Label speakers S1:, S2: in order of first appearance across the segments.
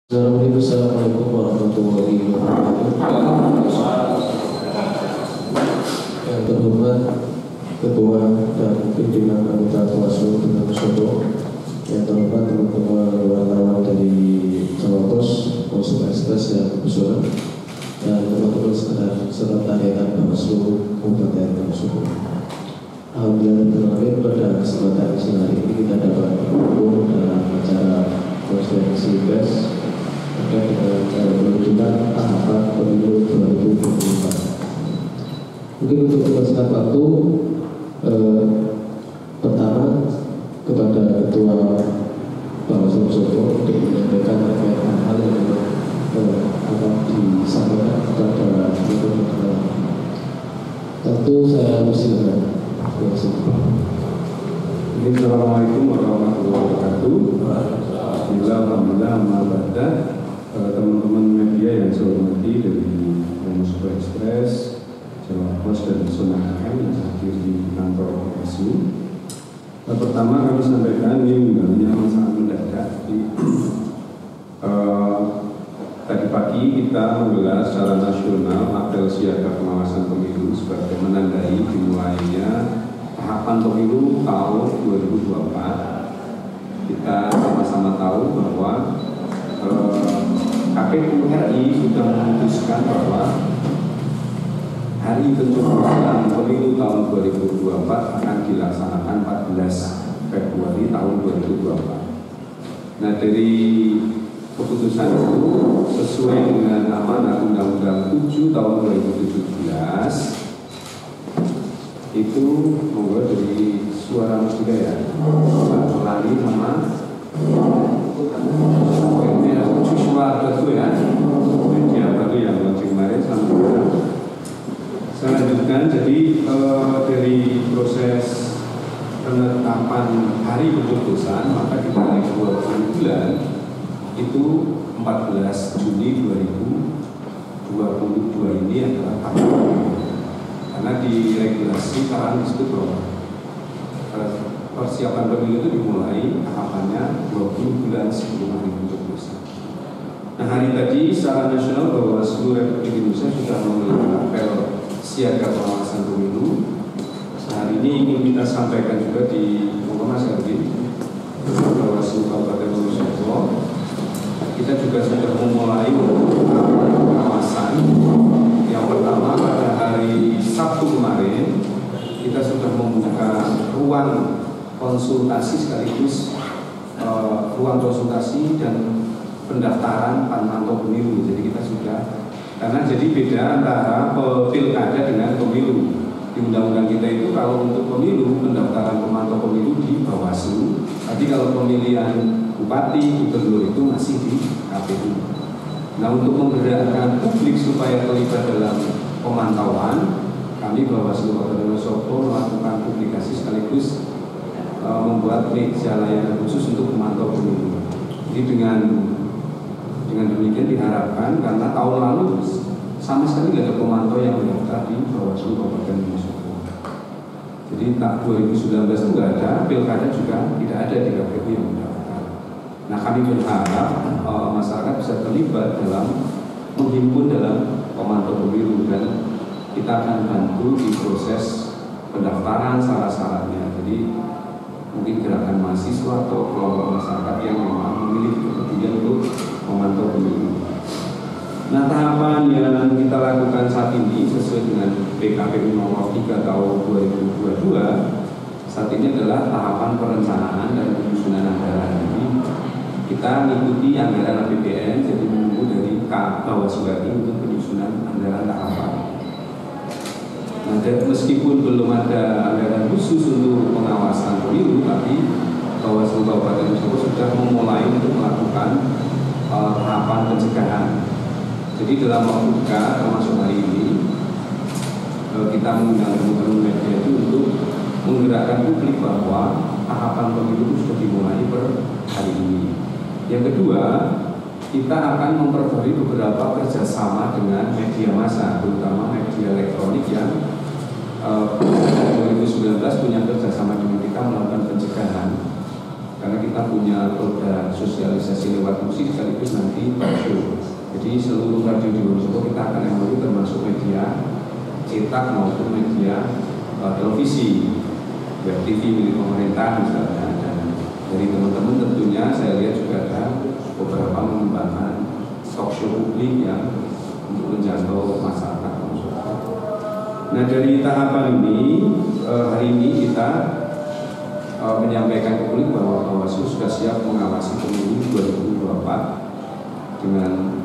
S1: Assalamualaikum warahmatullahi wabarakatuh. Yang terhormat Ketua dan Pimpinan Anggota Bawaslu Bengawan Solo, yang terhormat teman-teman wartawan dari Cawapres, Konsul Ekspres yang bersuara, dan teman-teman sekretariat Bawaslu Kabupaten Bengawan Solo. Alhamdulillah pada kesempatan siang hari ini kita dapat berkumpul dalam acara konferensi pers terkait dengan penunjukan tahapan pemilu 2024. Mungkin untuk mempersingkat waktu, pertama kepada Ketua Bawaslu Solo untuk menyampaikan terkait hal yang akan disampaikan kepada masyarakat. Tentu saya persilakan.
S2: Assalamualaikum warahmatullahi wabarakatuh. Alhamdulillah, teman-teman media yang saya hormati dari Konsul Ekspres, Cawapres dan Sonaka yang hadir di kantor Bawaslu. Pertama kami sampaikan ini undangannya sangat mendadak. Tadi pagi kita menggelar secara nasional apel siaga pengawasan pemilu sebagai menandai dimulainya tahapan pemilu tahun 2024. Kita sama-sama tahu bahwa KPU RI sudah memutuskan bahwa hari pencoblosan pemilu tahun 2024 akan dilaksanakan 14 Februari tahun 2024. Nah, dari keputusan itu sesuai dengan amanat Undang-Undang 7 tahun 2017 itu membuat dari suara musika ya melalui nama ini ya suara itu ya media baru yang launching kemarin saya lanjutkan. Jadi dari proses penetapan hari pencoblosan maka kita naik 20 bulan itu 14 Juni 2022 ini adalah tahapan. Karena di regulasi sekarang disebut bahwa persiapan pemilu itu dimulai tahapannya 20 bulan sebelum hari pencoblosan. Nah, hari tadi secara nasional Bawaslu Republik Indonesia sudah menggelar apel siaga pengawasan pemilu. Hari ini ingin kita sampaikan juga di Mas Erwin Bawaslu Kabupaten Bengawan Solo. Kita juga sudah memulai pengawasan. Yang pertama pada hari Sabtu kemarin kita sudah membuka ruang konsultasi sekaligus ruang konsultasi dan pendaftaran pemantau pemilu. Jadi kita sudah, karena jadi beda antara pilkada dengan pemilu. Di undang-undang kita itu kalau untuk pemilu pendaftaran pemantau pemilu di Bawaslu, tapi kalau pemilihan bupati, gubernur itu masih di KPU. Nah, untuk menggerakkan publik supaya terlibat dalam pemantauan, kami Bawaslu Kabupaten Solo melakukan publikasi sekaligus membuat meja layanan khusus untuk memantau pemilu. Jadi dengan demikian diharapkan, karena tahun lalu sama sekali tidak ada pemantau yang mendaftar di Bawaslu Kabupaten Solo. Jadi tak 2019 itu nggak ada, pilkada juga tidak ada di KPU yang mendaftar. Nah, kami berharap masyarakat bisa terlibat dalam menghimpun dalam pemantau pemilu, dan kita akan bantu di proses pendaftaran syarat-syaratnya. Jadi mungkin gerakan mahasiswa atau kelompok masyarakat yang memang memiliki kepentingan untuk memantau pemilu. Nah, tahapan yang kita lakukan saat ini sesuai dengan PKPU nomor 3 tahun 2022 saat ini adalah tahapan perencanaan dan penyusunan anggaran. Jadi kita mengikuti anggaran APBN, jadi menunggu dari Bawaslu RI untuk penyusunan anggaran tahapan. Nah, meskipun belum ada anggaran khusus untuk pengawasan pemilu, tapi Bawaslu Kabupaten Solo sudah memulai untuk melakukan tahapan pencegahan. Jadi dalam waktu dekat, termasuk hari ini, kita mengundang teman-teman media itu untuk menggerakkan publik bahwa tahapan pemilu sudah dimulai per hari ini. Yang kedua, kita akan memperbarui beberapa kerjasama dengan media massa, terutama media elektronik yang 2019 punya kerjasama dengan kita melakukan pencegahan. Karena kita punya produk sosialisasi lewat musik, sekaligus nanti Jadi seluruh radio di Wonosobo kita akan MOU termasuk media cetak maupun media televisi, web TV milik pemerintah misalnya. Dan dari teman-teman tentunya saya lihat juga ada beberapa mengembangkan talk show publik yang untuk menjangkau masyarakat Wonosobo. Nah, dari tahapan ini hari ini kita menyampaikan ke publik bahwa Bawaslu sudah siap mengawasi pemilu 2024 dengan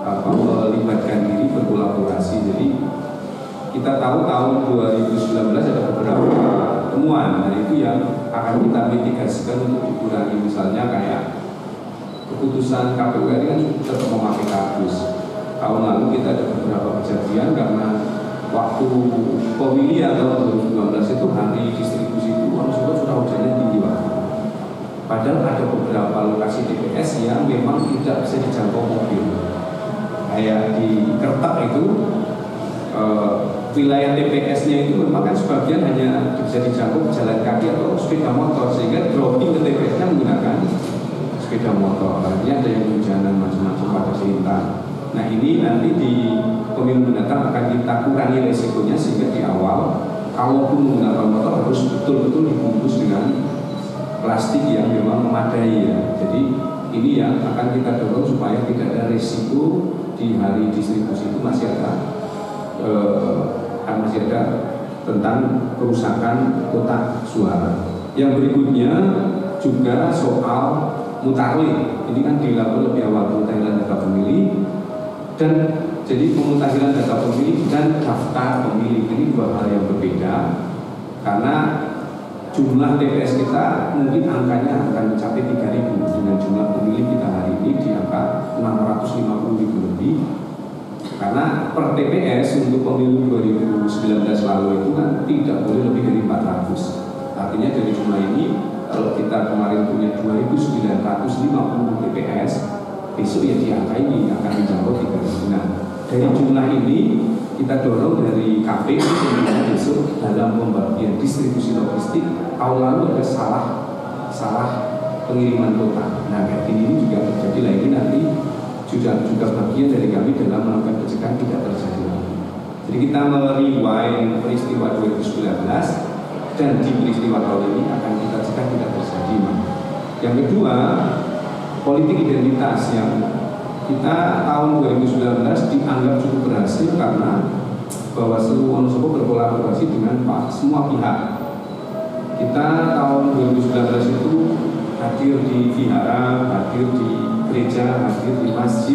S2: melibatkan diri berkolaborasi. Jadi kita tahu tahun 2019 ada beberapa temuan, dan itu yang akan kita mitigasikan untuk dikurangi. Misalnya kayak keputusan KPU ini kan tetap memakai kardus. Tahun lalu kita ada beberapa kejadian karena waktu pemilihan tahun 2019 itu hari distribusi itu Wonosobo sudah hujannya tinggi banget. Padahal ada beberapa lokasi TPS yang memang tidak bisa dijangkau mobil. Kayak di Kertek itu wilayah TPS-nya itu memang kan sebagian hanya bisa dijangkau jalan kaki atau sepeda motor, sehingga dropping ke TPS-nya menggunakan sepeda motor. Artinya ada yang hujanan macam-macam pada selintas. Nah, ini nanti di pemilu mendatang akan kita kurangi resikonya, sehingga di awal kalaupun menggunakan motor harus betul-betul dibungkus dengan plastik yang memang memadai ya. Jadi ini yang akan kita dorong supaya tidak ada resiko di hari distribusi itu masih ada tentang kerusakan kotak suara. Yang berikutnya juga soal mutarlik. Ini kan dilakukan lebih awal, pemutahiran data pemilih, dan jadi pemutahiran data pemilih dan daftar pemilih ini dua hal yang berbeda, karena jumlah TPS kita mungkin angkanya akan mencapai 3.000 dengan jumlah pemilih kita hari ini di angka 650.000 lebih. Karena per TPS untuk pemilu 2019 lalu itu kan tidak boleh lebih dari 400. Artinya dari jumlah ini, kalau kita kemarin punya 2.950 TPS, besok ya di angka ini akan menjangkau 3.000. Nah, dari jumlah ini kita dorong dari KPU sebenarnya besok dalam pembagian distribusi logistik. Tahun lalu ada salah pengiriman kotak. Nah, kayak ini juga terjadi lagi nanti. Juga bagian dari kami dalam melakukan pencegahan tidak terjadi lagi. Jadi kita merewind peristiwa 2019 dan di peristiwa tahun ini akan kita cegah tidak terjadi. Yang kedua, politik identitas yang kita tahun 2019 dianggap cukup berhasil karena Bawaslu Wonosobo berkolaborasi dengan semua pihak. Kita tahun 2019 itu hadir di vihara, hadir di gereja, hadir di masjid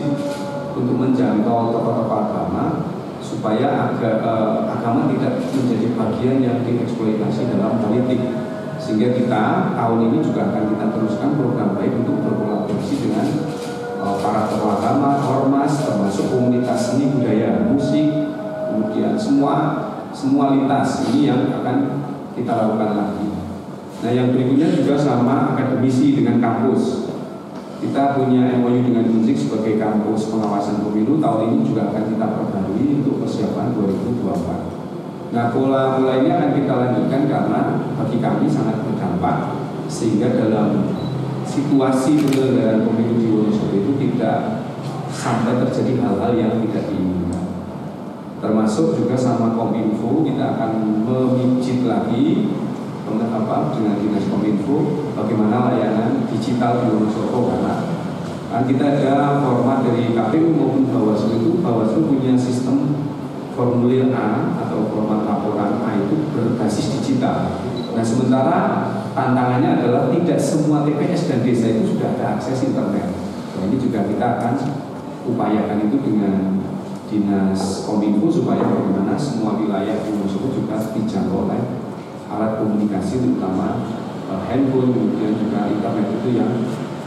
S2: untuk menjangkau tokoh-tokoh agama supaya agama tidak menjadi bagian yang dieksploitasi dalam politik. Sehingga kita tahun ini juga akan kita teruskan program baik untuk berkolaborasi dengan para tokoh agama, ormas, termasuk komunitas seni budaya, musik, kemudian semua lintas ini yang akan kita lakukan lagi. Nah, yang berikutnya juga sama akademisi dengan kampus. Kita punya MOU dengan UNSIK sebagai kampus pengawasan pemilu. Tahun ini juga akan kita perbarui untuk persiapan 2024. Nah, pola ini akan kita lanjutkan karena bagi kami sangat berdampak, sehingga dalam situasi penyelenggaraan pemilu di Wonosobo itu tidak sampai terjadi hal-hal yang tidak diinginkan. Termasuk juga sama Kominfo, kita akan memijit lagi dengan Dinas Kominfo bagaimana layanan digital di Wonosobo, karena kan kita ada format dari KPU maupun Bawaslu itu. Bawaslu punya sistem formulir A atau format laporan A itu berbasis digital. Nah, sementara tantangannya adalah tidak semua TPS dan desa itu sudah ada akses internet. Nah, ini juga kita akan upayakan itu dengan Dinas Kominfo supaya bagaimana semua wilayah di Wonosobo juga dijangkau oleh alat komunikasi, terutama handphone, kemudian juga internet itu yang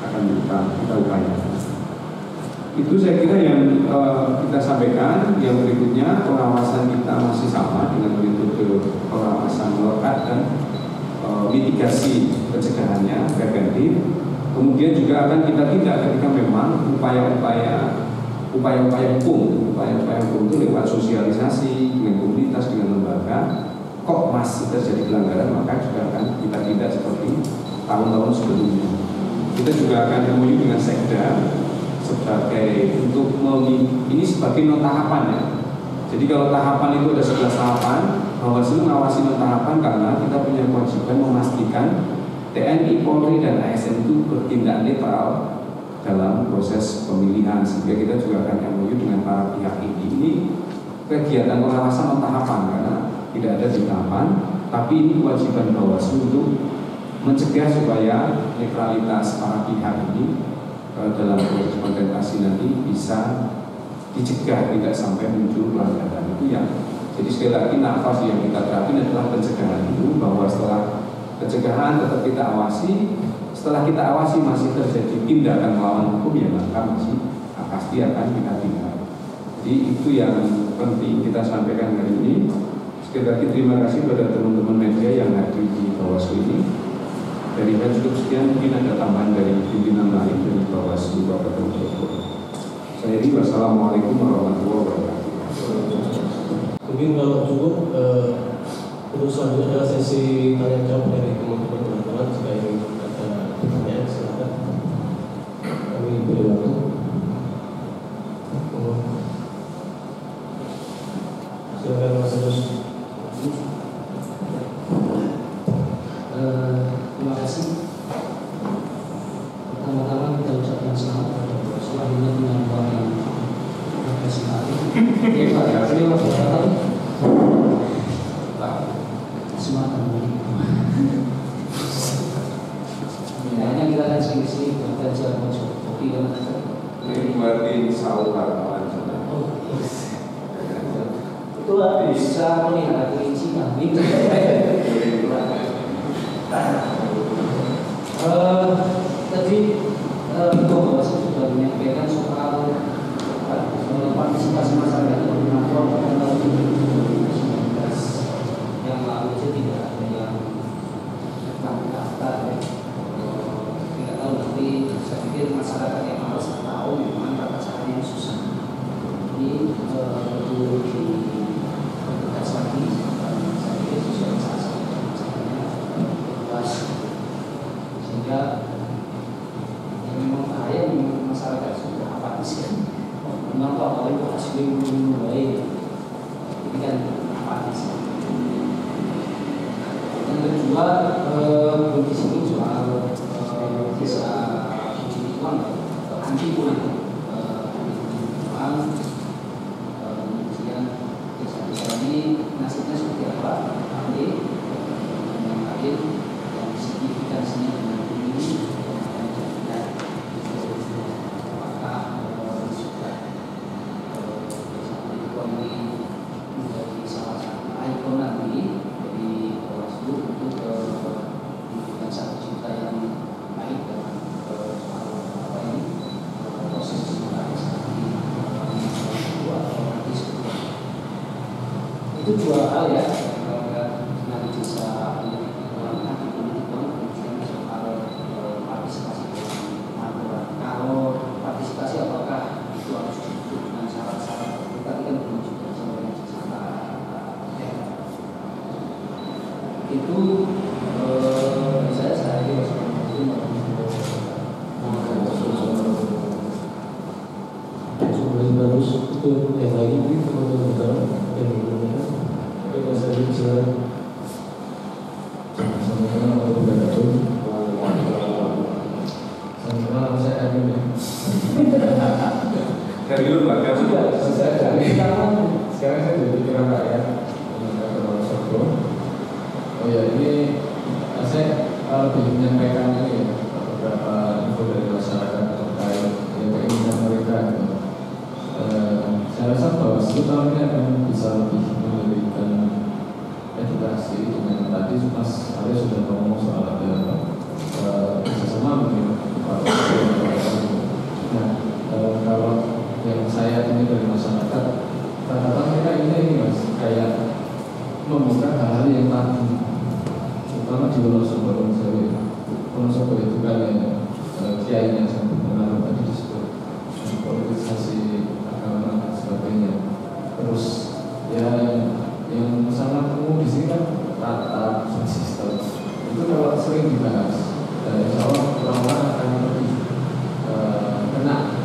S2: akan kita upayakan. Itu saya kira yang kita sampaikan. Yang berikutnya, pengawasan kita masih sama dengan metode pengawasan melekat dan mitigasi pencegahannya preventif. Kemudian juga akan kita tindak ketika memang upaya-upaya hukum itu lewat sosialisasi dengan komunitas, dengan lembaga, kok masih terjadi pelanggaran, maka juga akan kita tindak seperti tahun-tahun sebelumnya. Kita juga akan MOU dengan Sekda sebagai untuk ini sebagai non tahapan ya. Jadi kalau tahapan itu ada 11 tahapan, Bawaslu mengawasi non tahapan karena kita punya kewajiban memastikan TNI, Polri, dan ASN itu bertindak netral dalam proses pemilihan, sehingga kita juga akan MOU dengan para pihak ini. Ini kegiatan pengawasan non tahapan karena tidak ada di tahapan, tapi ini kewajiban Bawaslu untuk mencegah supaya netralitas para pihak ini dalam proses kontestasi nanti bisa dicegah, tidak sampai muncul pelanggaran itu ya. Jadi sekali lagi nafas yang kita terapin adalah pencegahan itu, bahwa setelah pencegahan tetap kita awasi, setelah kita awasi masih terjadi tindakan melawan hukum ya maka pasti akan kita tindak. Jadi itu yang penting kita sampaikan hari ini. Sekali lagi terima kasih kepada teman-teman media yang hadir di Bawaslu ini. Dari saya cukup sekian, mungkin ada tambahan dari pimpinan lain dari Bawaslu Bapak Teguh. Saya ini wassalamualaikum warahmatullahi wabarakatuh.
S3: Mungkin kalau cukup, untuk selanjutnya adalah sesi tanya jawab dari teman-teman. Jika ingin ada pertanyaan silakan. Kami beri waktu. Silakan Mas Agus.
S4: Terima kasih. Pertama-tama kita ucapkan selamat kepada Bawaslu akhirnya menyampaikan presentasi. Terima kasih. Semangat Hanya kita akan sini belajar kopi dan
S2: Ini berarti sahur kawan.
S4: itu bisa melihat kelinci kambing. Tadi Bawaslu sudah menyampaikan soal partisipasi masyarakat dalam melapor pada tahun 2019 yang lalu saja tidak ada yang daftar ya. Tidak tahu nanti saya pikir masyarakat yang harus tahu memang tata caranya yang susah. Ini perlu dipertegas lagi. Saya pikir sosialisasi caranya luas sehingga memang bahaya memang masyarakat sudah apatis kan. Memang kalau itu hasilnya belum baik, ini kan apatis. Yang kedua, di sini soal desa uang anti uang, kemudian desa-desa ini nasibnya seperti apa? Nanti yang lain yang signifikansinya dengan ini. Itu dua hal ya, dari desa kemudian soal partisipasi aturan. Kalau partisipasi apakah itu harus disebut dengan syarat-syarat? Tadi kan belum juga sampai syarat. Itu saya kira seperti itu.
S3: Bagus itu yang lagi teman-teman yang Indonesia. Oke, saya bicara sama-sama wabarakatuh. Sama-sama saya Amin ya.
S2: Dari dulu Pak,
S3: sekarang saya jadi kira rakyat Kepala Soko. Oh ya, ini saya lebih menyampaikan ini ya, beberapa info dari masyarakat terkait keinginan mereka. Saya rasa bahwa tahun ini akan bisa lebih memberikan edukasi dengan tadi Mas Arya sudah ngomong soal ada kerjasama mungkin. Nah, kalau yang saya ini dari masyarakat, rata-rata mereka ini Mas kayak membuka hal-hal yang tadi, terutama di Wonosobo itu kan kiainya sangat berpengaruh tadi disebut politisasi agama dan sebagainya. Terus ya yang sangat umum di sini kan tata sistem itu kalau sering dibahas dan insya Allah orang-orang akan lebih kena.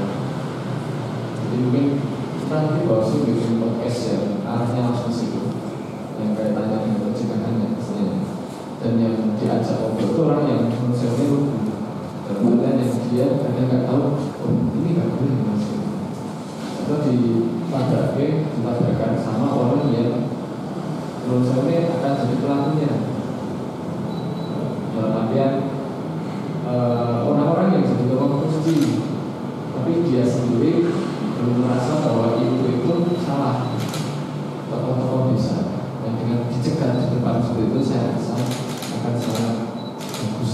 S3: Jadi mungkin nanti Bawaslu bikin podcast yang arahnya langsung situ, yang kaitannya dengan pencegahannya misalnya, dan yang diajak ngobrol itu orang yang menurut saya ini rugi, dan kemudian yang dia kadang nggak tahu, oh ini nggak boleh masuk, atau ditabrakkan sama orang yang menurut saya ini akan jadi pelakunya. Dalam artian orang-orang yang jadi tukang kunci, tapi dia sendiri belum merasa bahwa itu salah. Tokoh-tokoh desa yang dengan dicegat di depan seperti itu saya rasa akan sangat bagus.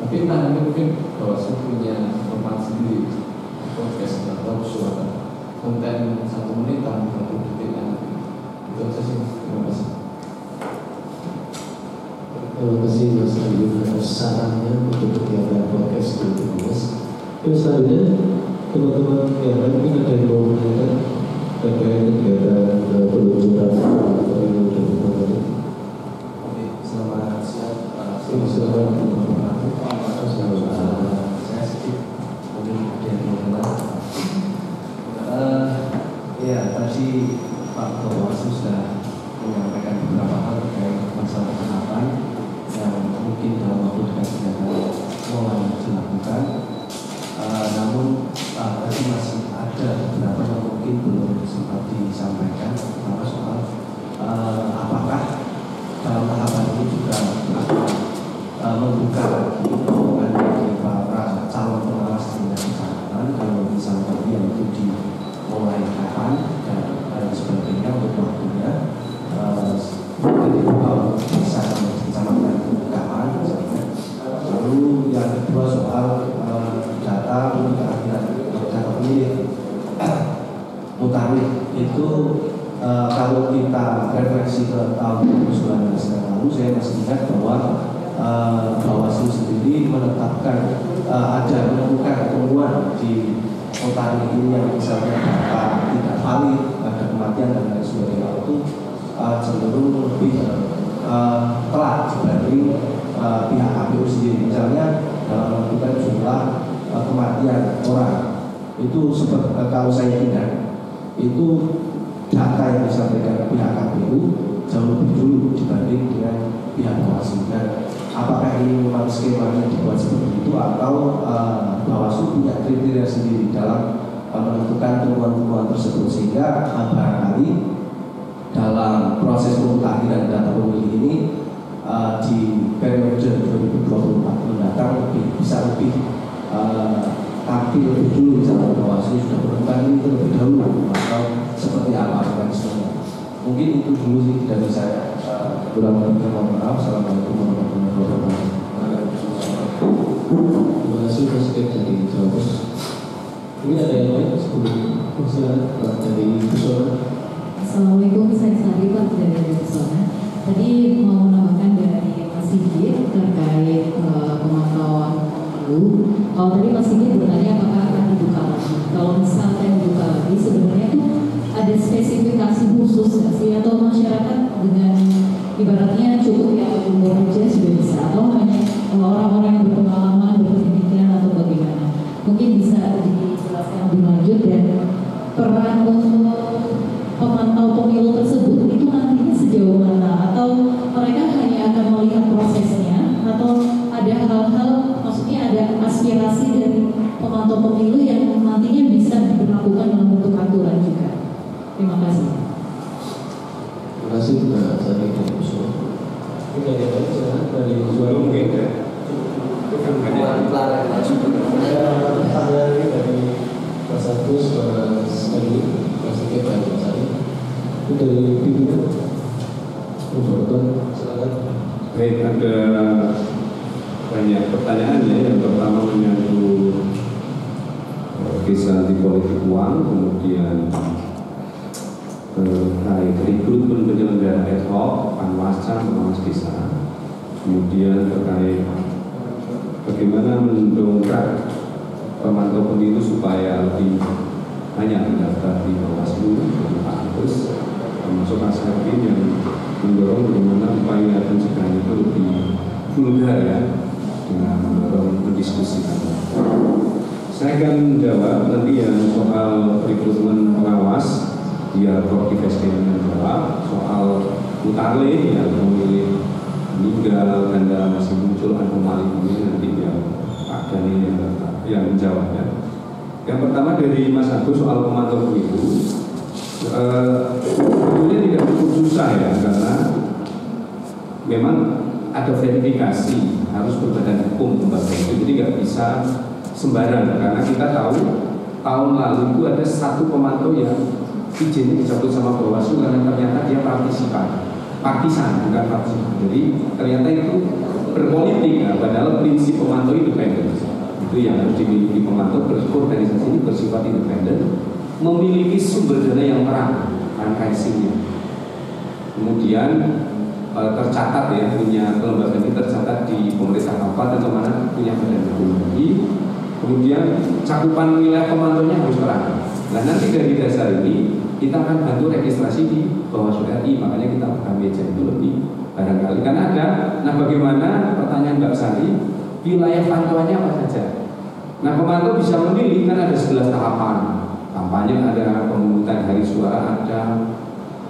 S3: Tapi entah mungkin Bawaslu punya format sendiri, podcast atau suara konten 1 menit atau 20 detik nanti. Itu saja sih. Terima kasih.
S1: Terima kasih Mas Ayu atas sarannya untuk kegiatan podcast itu Mas. Terus selanjutnya teman-teman yang lain mungkin ada yang mau menanyakan terkait kegiatan peluncuran pemilu 2024.
S5: Oke, selamat siang.
S1: Silakan.
S5: Saya sedikit mungkin ada yang mau kenal. Ya, tadi Pak Bawaslu sudah menyampaikan beberapa hal terkait masalah tahapan yang mungkin dalam waktu dekat sudah mulai dilakukan. Namun tadi masih ada beberapa yang mungkin belum sempat disampaikan, terutama soal apakah dalam tahapan ini juga akan membuka lagi lowongan bagi para calon pengawas dengan catatan kalau misalnya yang itu dimulai kapan dan lain sebagainya untuk waktunya. Mungkin bisa kecamatan kapan misalnya. Lalu yang kedua soal data untuk akhirat data pemilih mutakhir itu kalau kita referensi ke tahun 2019 yang lalu, saya masih ingat bahwa Bawaslu sendiri menetapkan menemukan temuan di mutakhir ini yang misalnya data tidak valid, ada kematian dan lain sebagainya itu cenderung lebih telat dibanding pihak KPU sendiri. Misalnya dalam menentukan jumlah kematian orang itu kalau saya ingat itu data yang disampaikan pihak KPU jauh lebih dulu dibanding dengan pihak Bawaslu. Dan apakah ini memang skemanya dibuat seperti itu atau Bawaslu punya kriteria sendiri dalam menentukan temuan-temuan tersebut, sehingga barangkali dalam proses pemutakhiran data pemilih ini di periode 2024 mendatang bisa lebih tampil lebih dulu, misalnya Bawaslu sudah menemukan ini terlebih dahulu atau seperti apa mekanismenya. Mungkin itu dulu sih dari saya. Kurang lebih mohon maaf. Assalamualaikum warahmatullahi wabarakatuh.
S1: Terima kasih Mas Kek dari Jawabus. Mungkin ada yang lain sebelum silakan dari Pesona.
S6: Assalamualaikum, saya Sari Pak dari Pesona. Tadi mau menambahkan dari Mas Sigit terkait pemantauan pemilu. Kalau tadi Mas Sigit bertanya apakah akan dibuka lagi. Kalau misalnya dibuka lagi, sebenarnya itu ada spesifikasi khusus nggak sih, atau masyarakat dengan ibaratnya cukup yang umur aja sudah bisa, atau hanya orang-orang yang berpengalaman, berpendidikan atau bagaimana? Mungkin bisa dijelaskan lebih lanjut, dan peran untuk pemantau pemilu tersebut itu nantinya sejauh mana, atau mereka hanya akan melihat prosesnya, atau ada hal-hal, maksudnya ada aspirasi dari pemantau pemilu yang nantinya bisa diberlakukan dalam bentuk aturan juga. Terima kasih.
S1: Terima kasih Mbak Sari dari Pesona. Mungkin ada yang lain silakan dari
S2: Belum mungkin ya.
S1: Ada pertanyaan dari Mas Agus, Mas Adi, Mas Kek dan Mas Ari. Itu dari pimpinan. Silakan.
S2: Baik, ada banyak pertanyaan ya. Yang pertama menyangkut kisah di politik uang, kemudian terkait rekrutmen penyelenggara ad hoc, panwascam, pengawas desa, kemudian terkait bagaimana mendongkrak pemantau pemilu supaya lebih banyak mendaftar di Bawaslu, Pak Agus, termasuk Mas Hervin yang mendorong bagaimana upaya pencegahan itu lebih vulgar ya, dengan mendorong mendiskusikan. Saya akan menjawab nanti yang soal rekrutmen pengawas, dia Prof. Vesken menjawab soal mutarlih yang memilih meninggal dan masih muncul anomali ini, nanti ya Pak Dhani yang menjawabnya. Yang pertama dari Mas Agus soal pemantau pemilu, sebetulnya tidak cukup susah ya, karena memang ada verifikasi, harus berbadan hukum lembaga itu, jadi nggak bisa sembarang, karena kita tahu tahun lalu itu ada satu pemantau yang izinnya dicabut sama Bawaslu karena ternyata dia partisan bukan partisipan. Jadi ternyata itu berpolitik, nah, padahal prinsip pemantau independen itu yang harus dimiliki pemantau. Berorganisasi ini bersifat independen, memiliki sumber dana yang terang, rankaisinya. Kemudian tercatat ya, punya kelembagaan ini tercatat di pemerintah kabupaten atau mana, punya badan hukum. Kemudian cakupan wilayah pemantaunya harus terang. Nah nanti dari dasar ini kita akan bantu registrasi di Bawaslu RI, makanya kita buka meja itu lebih barangkali kan ada. Nah bagaimana, pertanyaan Mbak Sari, wilayah pantauannya apa saja? Nah pemantau bisa memilih, kan ada 11 tahapan. Kampanye ada, pemungutan hari suara ada,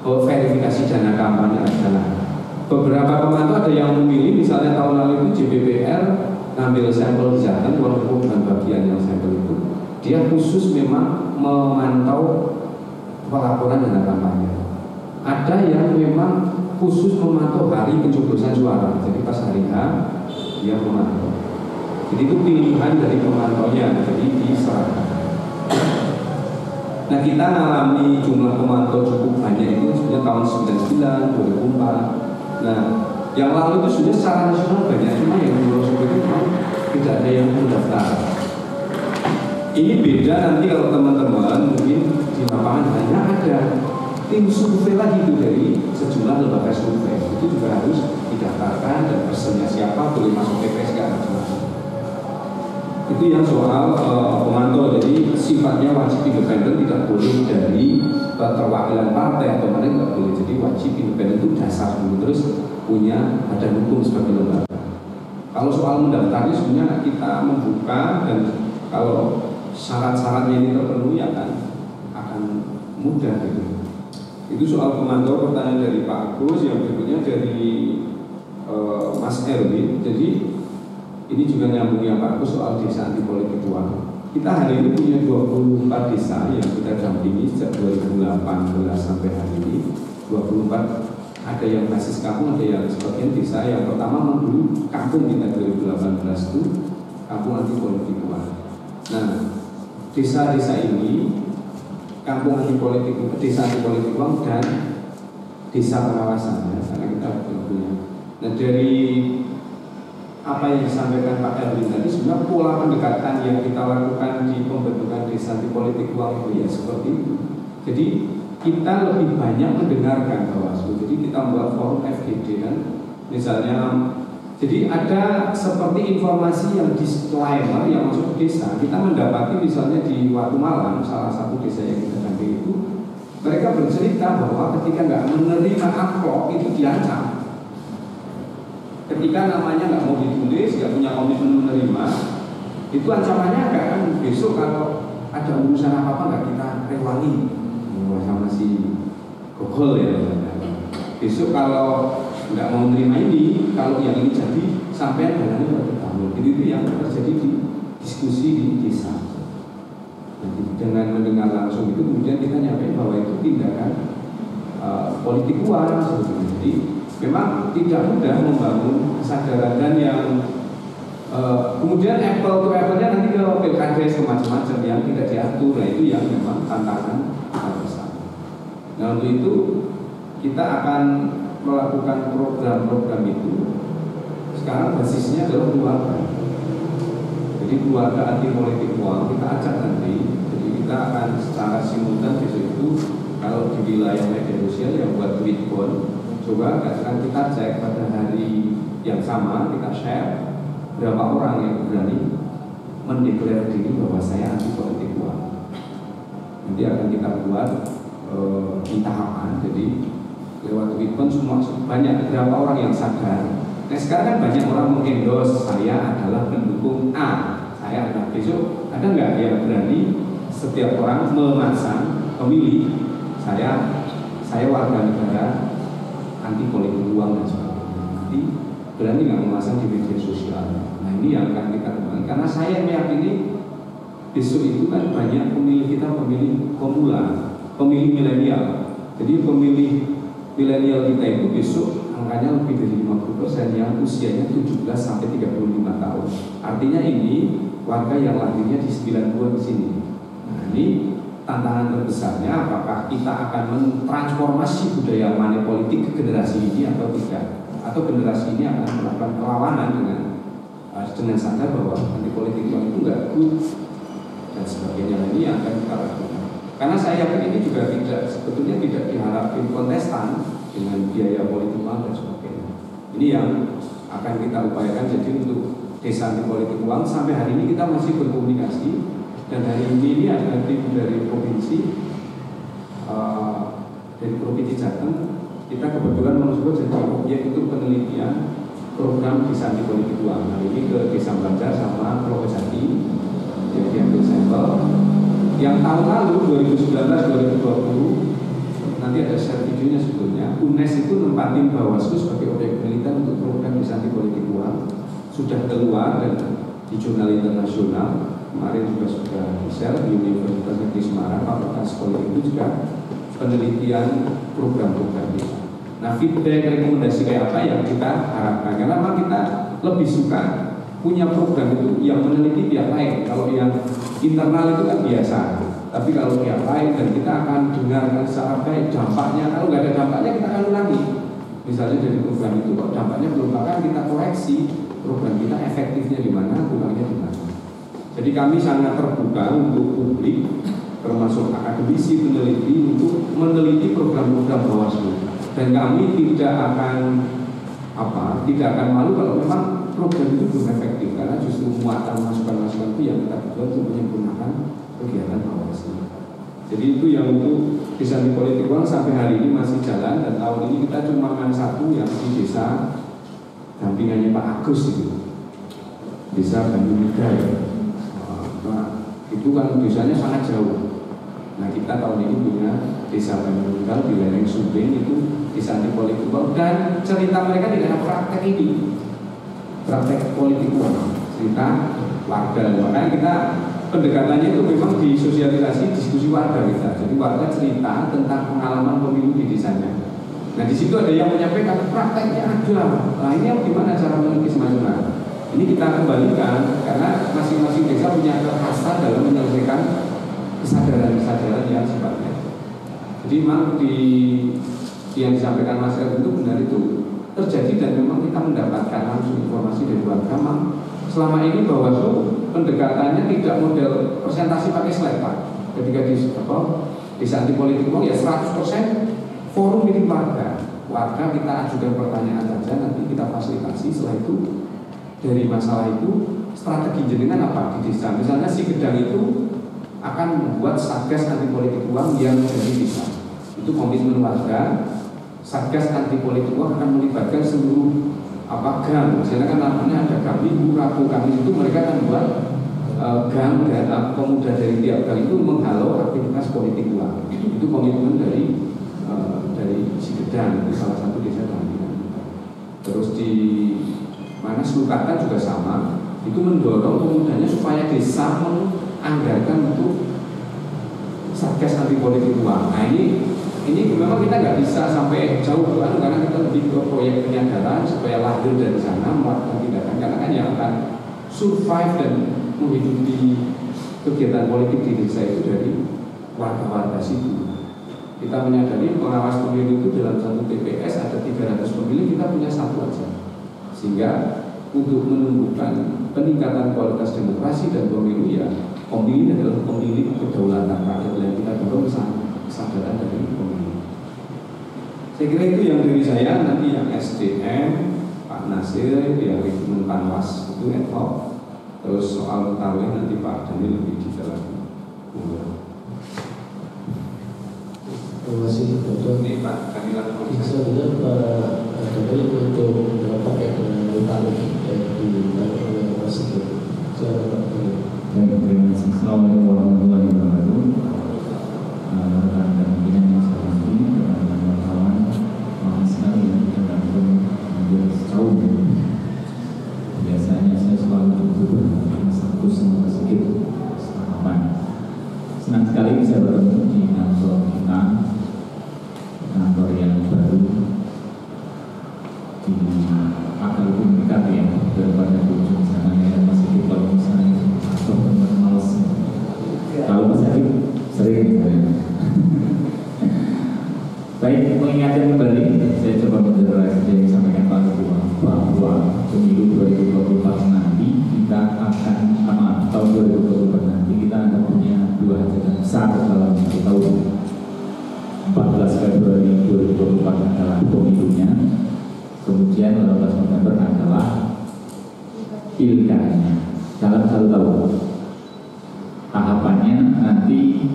S2: verifikasi dana kampanye ada. Beberapa pemantau ada yang memilih, misalnya tahun lalu itu JPPR ngambil sampel di Jateng, walaupun bukan bagian yang sampel itu, dia khusus memang memantau pelaporan dana kampanye. Ada yang memang khusus memantau hari pencoblosan suara, jadi pas hari H dia memantau. Jadi itu pilihan dari pemantaunya, jadi diserahkan. Nah kita mengalami jumlah pemantau cukup banyak itu sebenarnya tahun 99, 2004. Nah yang lalu itu sudah secara nasional banyak, cuma yang di Bawaslu itu tidak ada yang mendaftar. Ini beda nanti kalau teman-teman mungkin di lapangan hanya ada tim survei lagi itu dari sejumlah lembaga survei, itu juga harus didaftarkan dan personnya siapa, boleh masuk TPS nggak ada. Itu yang soal pemantau. Jadi sifatnya wajib independen, tidak boleh dari perwakilan partai atau mana, nggak boleh. Jadi wajib independen itu dasar dulu, terus punya badan hukum sebagai lembaga. Kalau soal mendaftarnya sebenarnya kita membuka, dan kalau syarat-syaratnya ini terpenuhi akan mudah gitu. Itu soal pemantau. Pertanyaan dari Pak Agus. Yang berikutnya dari Mas Erwin. Jadi ini juga nyambungnya Pak Agus soal desa anti politik uang. Kita hari ini punya 24 desa yang kita dampingi sejak 2018 sampai hari ini. 24, ada yang basis kampung, ada yang sebagian desa. Yang pertama dulu kampung kita 2018 itu kampung anti politik uang. Nah desa-desa ini kampung anti politik, desa anti politik uang dan desa pengawasannya, karena kita punya. Nah dari apa yang disampaikan Pak Erwin tadi, sebenarnya pola pendekatan yang kita lakukan di pembentukan desa anti politik uang itu ya seperti itu. Jadi kita lebih banyak mendengarkan Bawaslu. Jadi kita membuat forum FGD kan, misalnya. Jadi ada seperti informasi yang disclaimer yang masuk ke desa. Kita mendapati misalnya di Watu Malang, salah satu desa yang kita dampingi itu, mereka bercerita bahwa ketika nggak menerima amplop itu diancam. Ketika namanya nggak mau ditulis, nggak punya komitmen menerima, itu ancamannya nggak kan besok kalau ada urusan apa-apa nggak kita rewangi. Sama si gogol ya. Besok kalau nggak mau menerima ini, kalau yang ini jadi sampai dananya bertahun. Itu yang terjadi di diskusi di desa. Jadi dengan mendengar langsung itu kemudian kita nyampe bahwa itu tindakan politik uang sebetulnya. Jadi memang tidak mudah membangun kesadaran, dan yang kemudian apple to apple-nya nanti ke pilkades macam-macam yang tidak diatur. Nah itu yang memang tantangan besar. Nah untuk itu kita akan melakukan program-program itu. Sekarang basisnya adalah keluarga. Jadi keluarga anti politik uang kita ajak nanti. Jadi kita akan secara simultan besok itu, kalau di wilayah media sosial yang buat tweet bond, coba akan kita cek pada hari yang sama, kita share berapa orang yang berani mendeklarasi diri bahwa saya anti politik uang. Nanti akan kita buat di tahapan. Jadi lewat Twitter semua banyak beberapa orang yang sadar. Nah sekarang kan banyak orang mengendos saya adalah pendukung A, saya adalah besok Ada nggak yang berani setiap orang memasang pemilih saya warga negara anti politik uang dan sebagainya. Nanti berani nggak memasang di media sosial. Nah ini yang akan kita kembangkan karena saya meyakini besok itu kan banyak pemilih kita pemilih pemula, pemilih milenial. Jadi pemilih milenial kita itu besok angkanya lebih dari 50% yang usianya 17 sampai 35 tahun. Artinya ini warga yang lahirnya di 90-an di sini. Nah, ini tantangan terbesarnya apakah kita akan mentransformasi budaya money politik ke generasi ini atau tidak? Atau generasi ini akan melakukan perlawanan dengan sadar bahwa anti politik uang itu enggak good dan sebagainya. Ini yang akan kita lakukan. Karena saya yakin ini juga sebetulnya tidak diharapkan kontestan dengan biaya politik uang dan sebagainya. Ini yang akan kita upayakan. Jadi untuk desa anti politik uang sampai hari ini kita masih berkomunikasi dan hari ini ada tim dari provinsi Jateng. Kita kebetulan mencoba jadi objek untuk penelitian program desa anti politik uang. Hari ini ke Desa Banjar sama Pulau Jati yang diambil sampel. Yang tahun lalu 2019-2020 nanti ada share videonya sebetulnya. UNES itu nempatin Bawaslu sebagai objek penelitian untuk program desa anti politik uang. Sudah keluar dan di jurnal internasional. Kemarin juga sudah di-share di Universitas Negeri Semarang, Fakultas Politik itu juga penelitian program-program itu. Nah, feedback rekomendasi kayak apa yang kita harapkan? Karena memang kita lebih suka punya program itu yang meneliti pihak lain. Kalau yang internal itu kan biasa, tapi kalau pihak lain dan kita akan dengarkan secara baik dampaknya. Kalau nggak ada dampaknya kita akan ulangi. Misalnya dari program itu kok dampaknya belum akan kita koreksi program kita efektifnya di mana, kurangnya di mana. Jadi kami sangat terbuka untuk publik, termasuk akademisi peneliti untuk meneliti program-program Bawaslu. Dan kami tidak akan malu kalau memang program itu belum efektif, karena justru muatan masukan-masukan itu yang kita butuh untuk menyempurnakan kegiatan Bawaslu. Jadi itu yang untuk desa anti politik uang sampai hari ini masih jalan, dan tahun ini kita cuma satu yang di desa dampingannya Pak Agus itu, desa Bandung-Mida ya. Nah, itu kan desanya sangat jauh. Nah kita tahun ini punya desa Bandung-Mida di lereng Sumbing itu desa anti politik uang, dan cerita mereka tidak ada praktek ini, praktek politik uang, cerita warga. Makanya kita pendekatannya itu memang di sosialisasi diskusi warga kita. Jadi warga cerita tentang pengalaman pemilu di desanya. Nah di situ ada yang menyampaikan prakteknya ada. Nah ini gimana cara melukis masyarakat? Ini kita kembalikan karena masing-masing desa punya kekhasan dalam menyelesaikan kesadaran-kesadaran yang sifatnya. Jadi memang yang disampaikan Mas Erwin itu benar, itu terjadi dan memang kita mendapatkan langsung informasi dari warga. Selama ini Bawaslu pendekatannya tidak model presentasi pakai slide Pak. Ketika desa anti politik uang ya 100% forum milik warga. Warga kita ajukan pertanyaan saja, nanti kita fasilitasi. Setelah itu dari masalah itu strategi jenengan apa di desa. Misalnya si Gedang itu akan membuat satgas anti politik uang yang jadi desa. Itu komitmen warga. Satgas anti politik uang akan melibatkan seluruh gang. Misalnya kan namanya ada kami, Rabu kami itu mereka akan buat gang dan pemuda dari tiap gang itu menghalau aktivitas politik uang. Itu komitmen dari si Gedang, itu salah satu desa dampingan. Terus di mana Sulukata juga sama, itu mendorong pemudanya supaya desa menganggarkan untuk satgas anti politik uang. Nah ini memang kita nggak bisa sampai jauh kan, karena kita lebih ke proyek penyadaran supaya lahir dari sana melakukan tindakan, karena kan yang akan survive dan menghidupi kegiatan politik di desa itu dari warga-warga situ. Kita menyadari pengawas pemilu itu dalam satu TPS ada 300 pemilih, kita punya satu aja. Sehingga untuk menumbuhkan peningkatan kualitas demokrasi dan pemilu ya pemilih adalah pemilih kedaulatan rakyat yang kita dorong kesadaran dari pemilu. Saya kira itu yang dari saya. Nanti yang SDM Pak Nasir, yang Lingkungan Panwas itu adhoc. Terus soal Mutawih nanti Pak Daniel lebih detail lagi.
S1: Terima kasih Dr.
S2: Ini Pak Daniel.
S1: Bisa bilang Pak Daniel untuk pakai dengan Mutawih di mana Mas itu. Silakan Pak Daniel.
S7: Terima kasih. Assalamualaikum warahmatullahi wabarakatuh. Rekan dan pimpinan yang saya hormati, rekan wartawan, maaf sekali ya kita belum menjadi setahun. Biasanya saya selalu berhubungan satu sama sedikit setahapan. Senang sekali bisa bertemu di kantor kita, kantor yang baru di akal pun dekat ya daripada ujung sana ya masih di kalau misalnya atau males. Kalau Mas Adib sering gitu ya. Baik, mengingatkan kembali, saya coba menjelaskan yang disampaikan Pak Ketua bahwa pemilu 2024 nanti kita akan tahun 2024 nanti kita akan punya dua hajatan besar dalam satu tahun. 14 Februari 2024 adalah pemilunya, kemudian 18 November adalah pilkadanya dalam satu tahun. Tahapannya nanti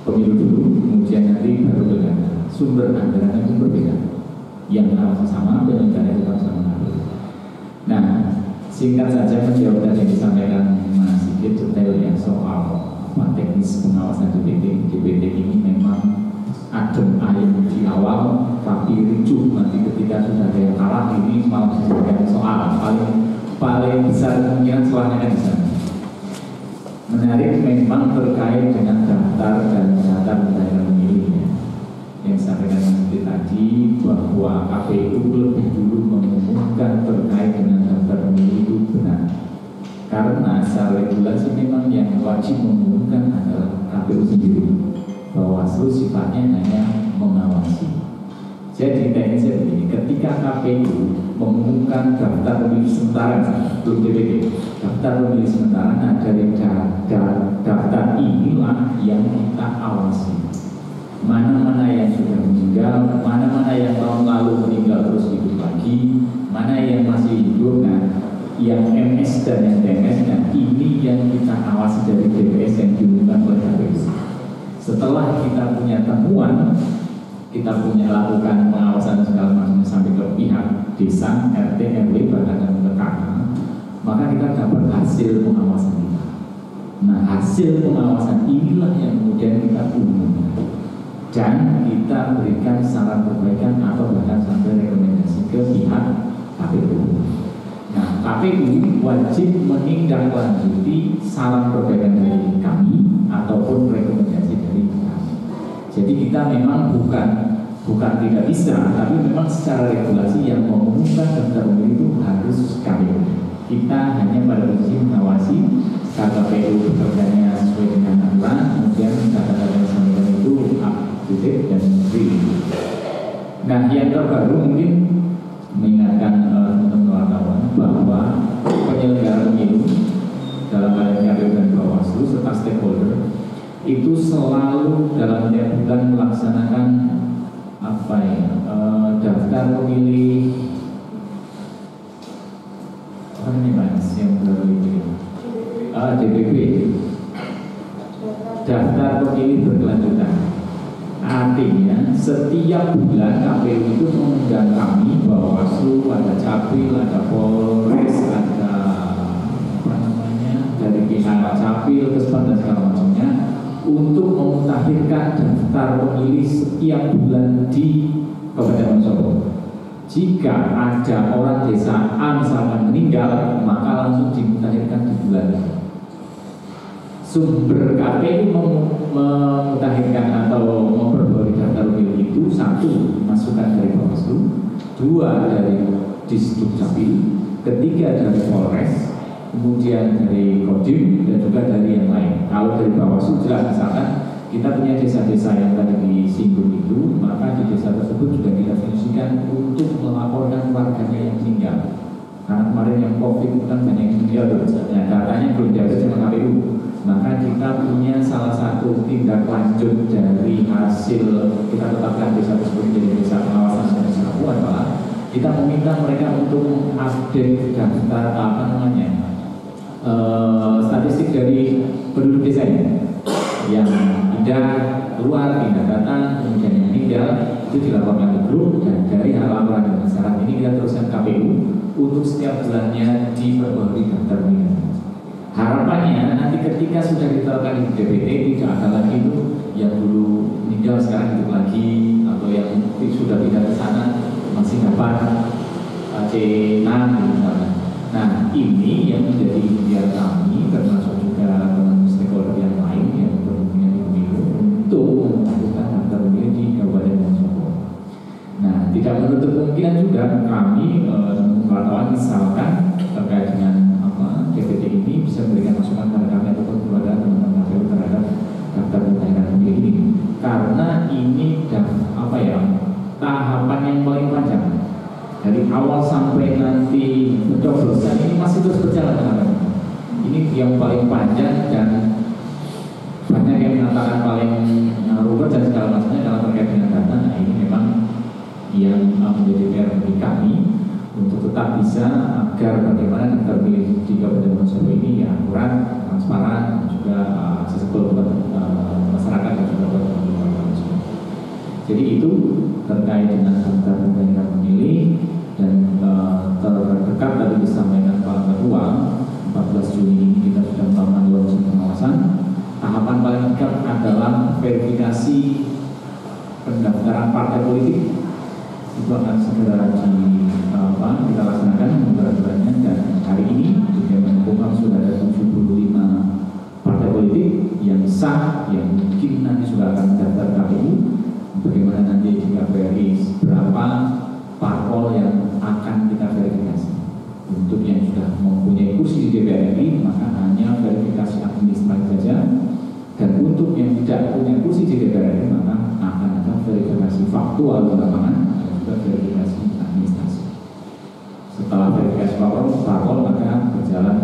S7: pemilu dulu, kemudian nanti baru pilkada. Sumber anggarannya pun berbeda. Yang sama, penyelenggara tetap sama. Nah, singkat saja menjawab tadi yang disampaikan Mas Sigit detailnya soal teknis pengawasan DPT ini memang adem ayem di awal, tapi ricuh nanti ketika sudah ada yang kalah ini malah sebagai soal paling besar kemungkinan soalnya kan di sana. Menarik memang terkait dengan daftar dan data pencairan pemilih yang disampaikan Mas Sigit tadi bahwa KPU lebih dulu mengumumkan terkait dengan daftar pemilih itu benar. Karena secara regulasi memang yang wajib mengumumkan adalah KPU sendiri. Bawaslu sifatnya hanya mengawasi. Jadi teknisnya begini, ketika KPU mengumumkan daftar pemilih sementara, belum DPT, daftar pemilih sementara, nah dari daftar inilah yang kita awasi. Mana-mana yang sudah meninggal, mana-mana yang tahun lalu meninggal terus hidup lagi, mana yang masih hidup, nah yang MS dan yang TMS, nah ini yang kita awasi dari DPS yang diumumkan oleh KPU. Setelah kita punya temuan, kita punya lakukan pengawasan segala macam sampai ke pihak desa, RT, RW, bahkan ke KK, maka kita dapat hasil pengawasan kita. Nah, hasil pengawasan inilah yang kemudian kita umumkan dan kita berikan saran perbaikan atau bahkan sampai rekomendasi ke pihak KPU. Nah, KPU wajib menindaklanjuti saran perbaikan dari kami ataupun rekomendasi dari kami. Jadi kita memang bukan tidak bisa, tapi memang secara regulasi yang mengumumkan daftar pemilih itu harus KPU. Kita hanya pada posisi mengawasi KPU bekerjanya sesuai dengan aturan, kemudian data-data yang disampaikan itu up-to-date dan real. Nah, yang terbaru mungkin mengingatkan teman-teman wartawan bahwa penyelenggara pemilu dalam hal ini KPU dan Bawaslu serta stakeholder itu selalu dalam setiap bulan melaksanakan daftar pemilih ini mas yang baru ini DPP, daftar pemilih berkelanjutan. Artinya setiap bulan KPU itu mengundang kami, Bawaslu, ada Capil, ada Polres, ada dari pihak Capil, Kesbang dan segala macamnya untuk memutakhirkan daftar pemilih setiap bulan di Kabupaten Wonosobo. Jika ada orang desa A misalkan meninggal, maka langsung dimutakhirkan di bulan itu. Sumber KPU memutakhirkan atau memperbarui daftar pemilih itu: satu, masukan dari Bawaslu, dua dari Disduk Capil, ketiga dari Polres, kemudian dari Kodim dan juga dari yang lain. Kalau dari Bawaslu jelas misalkan kita punya desa-desa yang tadi disinggung itu, maka di desa tersebut juga kita fungsikan untuk melaporkan warganya yang meninggal. Karena kemarin yang COVID itu kan banyak yang meninggal, nah, datanya belum diupdate sama KPU. Maka kita punya salah satu tindak lanjut dari hasil kita tetapkan desa tersebut menjadi desa pengawasan dan desa adalah kita meminta mereka untuk update daftar statistik dari penduduk desanya yang pindah keluar, pindah datang, kemudian yang meninggal itu dilaporkan ke grup, dan dari hal laporan dan masyarakat ini kita teruskan KPU untuk setiap bulannya diperbarui daftar pemilih. harapannya nanti ketika sudah ditetapkan di DPT tidak ada lagi itu yang dulu meninggal sekarang hidup lagi, atau yang sudah pindah ke sana masih dapat C6 misalnya. Nah, ini yang menjadi ikhtiar kami termasuk juga teman stakeholder yang lain yang berhubungan di pemilu untuk melakukan daftar pemilih di Kabupaten Wonosobo. Nah, tidak menutup kemungkinan juga kami wartawan misalkan terkait dengan DPT ini bisa memberikan masukan kepada kami ataupun kepada teman-teman KPU terhadap daftar pemilih ini, karena ini tahapan yang paling panjang dari awal sampai nanti pencoblosan ini masih terus berjalan. Ini yang paling panjang dan banyak yang mengatakan paling rumit dan segala macamnya dalam terkait dengan data. Nah, ini memang yang menjadi PR bagi kami untuk tetap bisa agar bagaimana daftar pemilih di Kabupaten Wonosobo ini ya akurat, transparan, dan juga aksesibel buat masyarakat dan juga buat pemilih. Jadi itu terkait dengan daftar pemilih, dan terdekat tadi disampaikan Pak Ketua 14 Juni ini kita sudah melakukan launching pengawasan. Tahapan paling dekat adalah verifikasi pendaftaran partai politik. Itu akan segera kita laksanakan berat-beratnya, dan hari ini juga Menkumham sudah ada 75 partai politik yang sah yang mungkin nanti sudah akan daftar KPU. Bagaimana nanti di KPRI berapa parpol yang akan kita verifikasi. Untuk yang sudah mempunyai kursi di DPR RI maka hanya verifikasi administratif saja, dan untuk yang tidak punya kursi di DPR RI maka akan ada verifikasi faktual di lapangan dan juga verifikasi administrasi. Setelah verifikasi parpol maka berjalan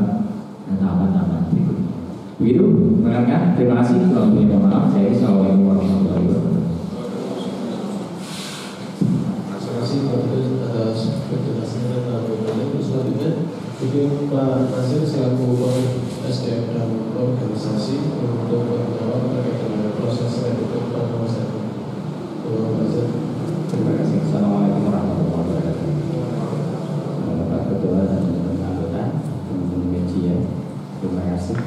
S7: tahapan-tahapan berikutnya. Begitu, rekan-rekan, terima kasih. Kalau punya maaf, saya Assalamualaikum warahmatullahi wabarakatuh.
S1: Terima kasih Pak atas penjelasannya dan pertanyaan. Selanjutnya, mungkin Pak Nasir selaku SDM dan organisasi untuk menjawab terkait dengan proses rekrutmen pengawasan.
S8: Terima kasih. Assalamualaikum warahmatullahi wabarakatuh. Bapak Ketua dan teman-teman anggota, teman-teman media, terima kasih.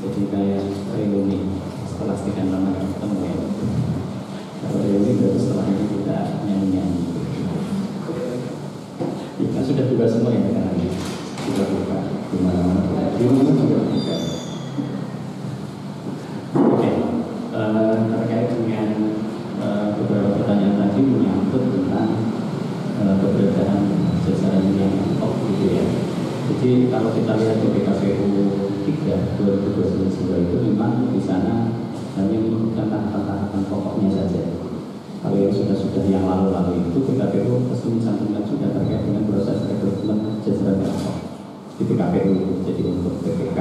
S8: Jadi kayak reuni setelah sekian lama ketemu ya. Kalau reuni baru setelah ini kita nyanyi-nyanyi. Kita sudah buka semua ya kan hari sudah buka di mana-mana, di rumah juga buka. Oke, terkait dengan beberapa pertanyaan tadi menyangkut tentang keberadaan jajaran yang top gitu ya. Jadi kalau kita lihat di PKPU 3 2022 itu memang di sana hanya menyebutkan tahapan-tahapan pokoknya saja. Kalau yang sudah yang lalu-lalu itu PKPU pasti mencantumkan juga terkait dengan proses rekrutmen jajaran yang top di PKPU. Jadi untuk PPK,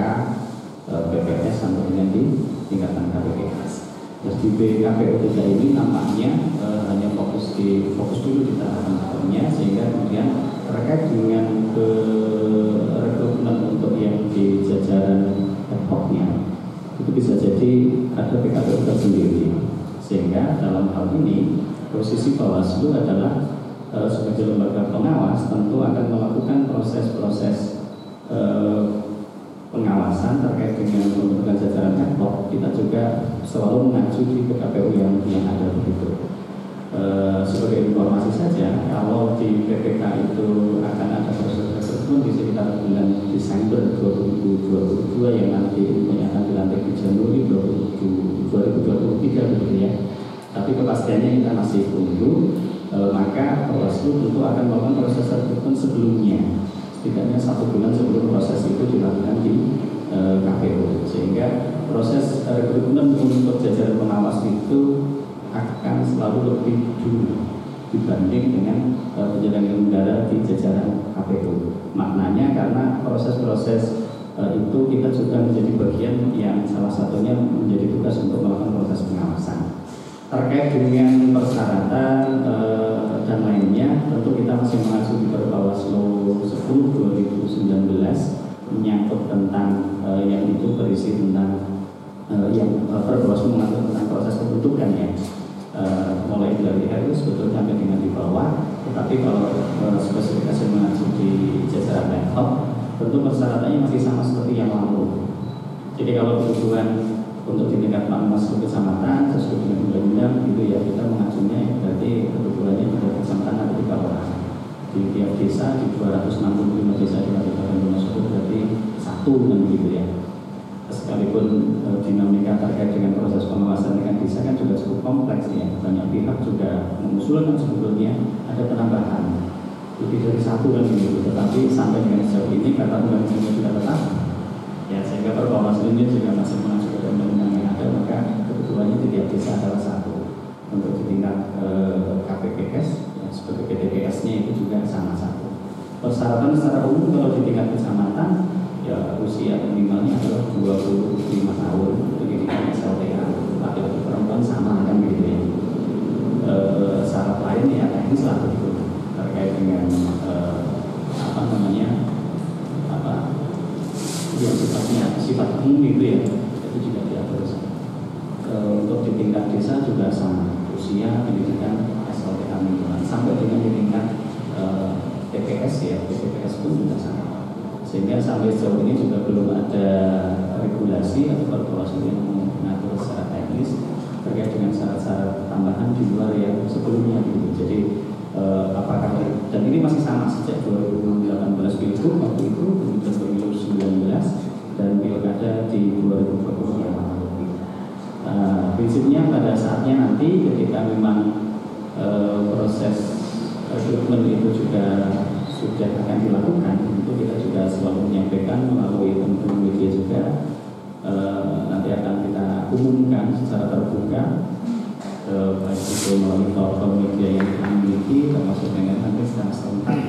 S8: PPS sampai dengan di tingkatan KPPS. Terus di PKPU 3 ini nampaknya hanya fokus dulu di tahapan-tahapannya, sehingga kemudian terkait dengan rekrutmen untuk yang di jajaran ad-hocnya itu bisa jadi ada PKPU tersendiri, sehingga dalam hal ini posisi Bawaslu adalah sebagai lembaga pengawas tentu akan melakukan proses-proses pengawasan terkait dengan pembentukan jajaran ad-hoc. Kita juga selalu mengacu di PKPU yang ada begitu. Sebagai informasi saja, kalau di PPK itu akan ada proses rekrutmen di sekitar bulan Desember 2022 yang nanti akan dilantik di Januari 2023 begitu ya. Tapi kepastiannya kita masih tunggu. Maka Bawaslu tentu akan melakukan proses rekrutmen sebelumnya, setidaknya 1 bulan sebelum proses itu dilakukan di KPU, sehingga proses rekrutmen untuk jajaran pengawas itu akan selalu lebih dulu dibanding dengan penyelenggara negara di jajaran KPU. Maknanya karena proses-proses itu kita juga menjadi bagian yang salah satunya menjadi tugas untuk melakukan proses pengawasan. Terkait dengan persyaratan dan lainnya, tentu kita masih mengacu di Bawaslu 10/2019 menyangkut tentang yang itu berisi tentang yang Bawaslu mengatur tentang proses pembentukan ya, mulai dari RU sebetulnya sampai dengan di bawah. Tetapi kalau spesifikasi mengacu di jajaran ad-hoc tentu persyaratannya masih sama seperti yang lalu. Jadi kalau kebutuhan untuk di tingkat Panwaslu kecamatan sesuai dengan undang-undang gitu ya, kita mengajunya berarti kebutuhannya pada kecamatan ada 3 orang. Di tiap desa, di 265 desa di Kabupaten Wonosobo berarti 1 kan gitu ya. Sekalipun dinamika terkait dengan proses pengawasan tingkat desa kan juga cukup kompleks ya. Banyak pihak juga mengusulkan sebetulnya ada penambahan lebih dari 1 kan gitu. Tetapi sampai dengan sejauh ini karena undang-undangnya sudah tetap, ya sehingga Bawaslu juga masih mengacu pada undang-undang yang ada, maka kebutuhannya di tiap desa adalah 1. Untuk di tingkat KPPS ya, sebagai PTPS-nya itu juga sama 1. Persyaratan secara umum kalau di tingkat kecamatan ya usia minimalnya adalah 25 tahun pendidikan SLTA, laki-laki perempuan sama kan gitu ya. Syarat lain ya teknis lah gitu terkait dengan yang sifatnya sifat umum gitu ya, itu juga diatur. Untuk di tingkat desa juga sama, usia pendidikan SLTA minimal sampai dengan di tingkat TPS ya, TPS pun juga sama. Sehingga sampai sejauh ini juga belum ada regulasi atau Bawaslu yang mengatur secara teknis terkait dengan syarat-syarat tambahan di luar yang sebelumnya gitu. Jadi apakah dan ini masih sama sejak 2018 Pilgub waktu itu, kemudian pemilu 19 dan pilkada di 2020 yang lalu. Prinsipnya pada saatnya nanti ketika memang proses rekrutmen itu juga sudah akan dilakukan, itu kita juga selalu menyampaikan melalui teman-teman media juga, nanti akan kita umumkan secara terbuka, baik itu melalui platform media yang kita miliki, termasuk dengan nanti secara serentak,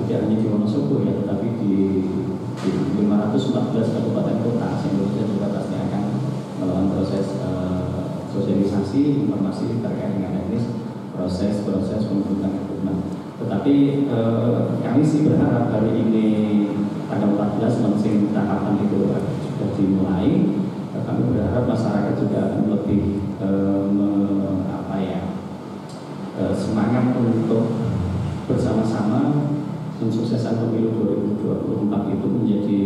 S8: tidak hanya di Wonosobo ya, tetapi di 514 kabupaten kota Indonesia juga pasti akan melakukan proses sosialisasi informasi terkait dengan teknis proses pembentukan rekrutmen. Tetapi kami sih berharap hari ini tanggal 14 launching tahapan itu sudah dimulai. Kami berharap masyarakat juga akan lebih semangat untuk bersama-sama mensukseskan pemilu 2024 itu menjadi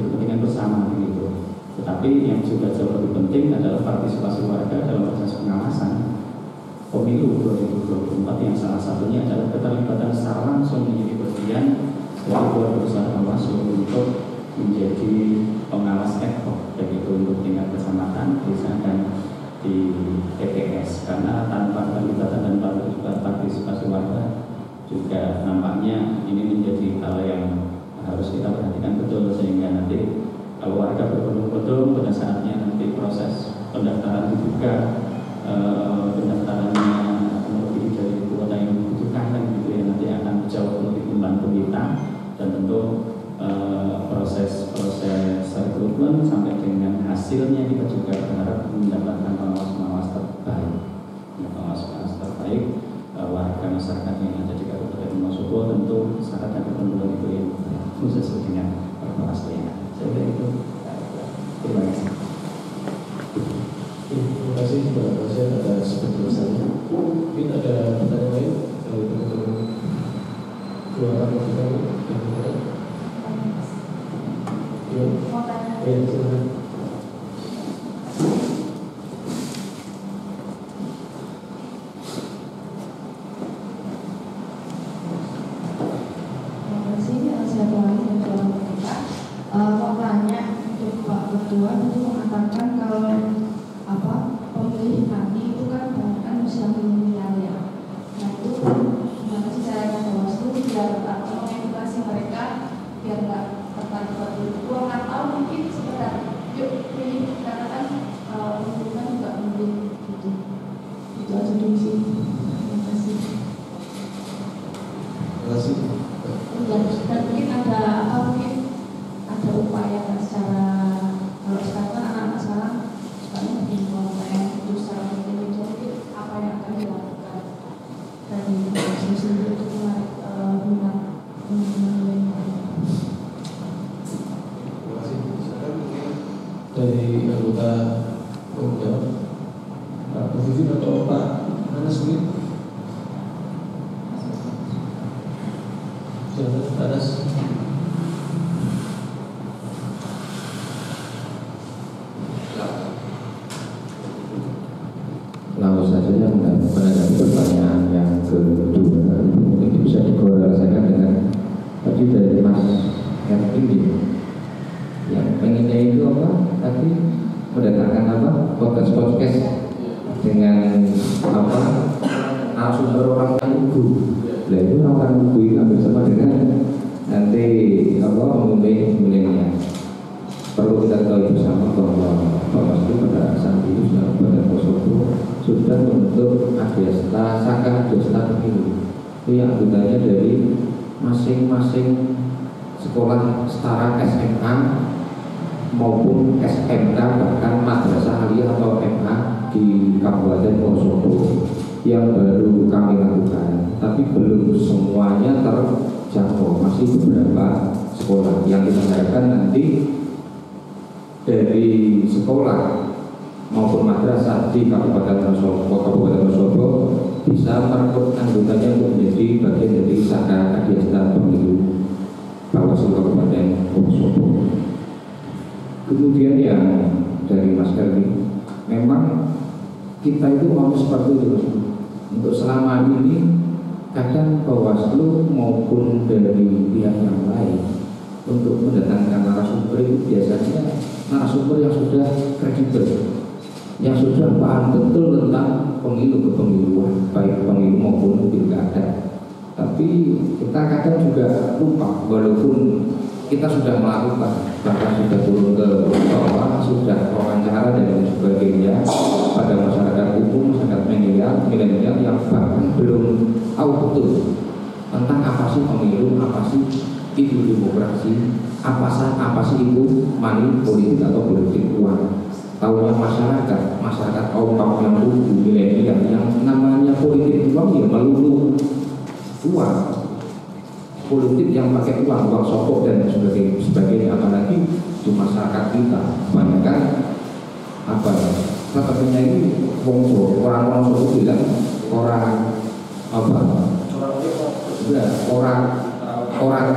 S8: kepentingan bersama gitu. Tetapi yang juga jauh lebih penting adalah partisipasi warga dalam proses pengawasan pemilu 2024 yang salah satunya adalah keterlibatan secara langsung menjadi bagian dari perusahaan Bawaslu untuk menjadi pengawas ad hoc, baik itu untuk tingkat kecamatan, desa dan di TPS. Karena tanpa keterlibatan dan partisipasi warga juga nampaknya ini menjadi hal yang harus kita perhatikan betul, sehingga nanti kalau warga berbondong-bondong pada saatnya nanti proses pendaftaran dibuka, pendaftarannya lebih dari kuota yang dibutuhkan dan gitu ya, nanti akan jauh lebih membantu kita, dan tentu proses rekrutmen sampai dengan hasilnya kita juga berharap mendapatkan pengawas terbaik, warga masyarakat yang ada di Kabupaten Wonosobo. Tentu syarat dan ketentuan itu yang sesuai dengan Bawaslu. Saya kira itu. Terima kasih.
S1: Terima kasih kepada Pak Sen atas penjelasannya. Mungkin ada pertanyaan lain dari teman-teman keluarga kita yang berada. Ya, silakan.
S9: Mau tanya untuk Pak Ketua, itu mengatakan kalau pemilih nanti itu kan banyak kan usia milenial ya. Nah itu gimana sih caranya Bawaslu biar mengedukasi mereka biar nggak tertarik pada itu, atau mungkin sekedar
S7: langsung saja yang menanggapi pertanyaan yang kedua, mungkin bisa dikorelasikan dengan tadi dari Mas Erwin yang pengennya itu apa? Tadi mendatangkan apa? Podcast dengan apa? Narasumber orang lugu. Nah itu orang lugu itu hampir sama dengan nanti apa memilih milenial. Perlu kita tahu bersama bahwa Bawaslu pada saat itu Kabupaten Wonosobo sudah membentuk Saka Adiasta Pemilu. Itu yang anggotanya dari masing-masing sekolah setara SMA maupun SMK, bahkan madrasah aliyah atau MA di Kabupaten Wonosobo yang baru kami lakukan, tapi belum semuanya terjangkau, masih beberapa sekolah yang kita harapkan nanti dari sekolah maupun madrasah di Kabupaten Wonosobo bisa merekrut anggotanya untuk menjadi bagian dari Saka Adiasta Pemilu Bawaslu Kabupaten Wonosobo. Kemudian yang dari Mas Kerwi, memang kita itu mau seperti itu. Untuk selama ini kadang Bawaslu maupun dari pihak yang lain untuk mendatangkan narasumber itu biasanya narasumber yang sudah kredibel, yang sudah paham betul tentang pemilu kepemiluan, baik pemilu maupun pilkada. Tapi kita kadang juga lupa, walaupun kita sudah melakukan, bahkan sudah turun ke bawah, sudah wawancara dan lain sebagainya pada masyarakat umum, masyarakat milenial yang bahkan belum tahu betul tentang apa sih pemilu, apa sih itu demokrasi, apa sih itu money politik atau politik uang. Tahunya masyarakat kaum yang lugu, milenial yang namanya politik uang ya melulu uang. Politik yang pakai uang sokok dan sebagainya, apalagi di masyarakat kita kebanyakan apa ya, katanya ini orang Solo bilang orang apa, orang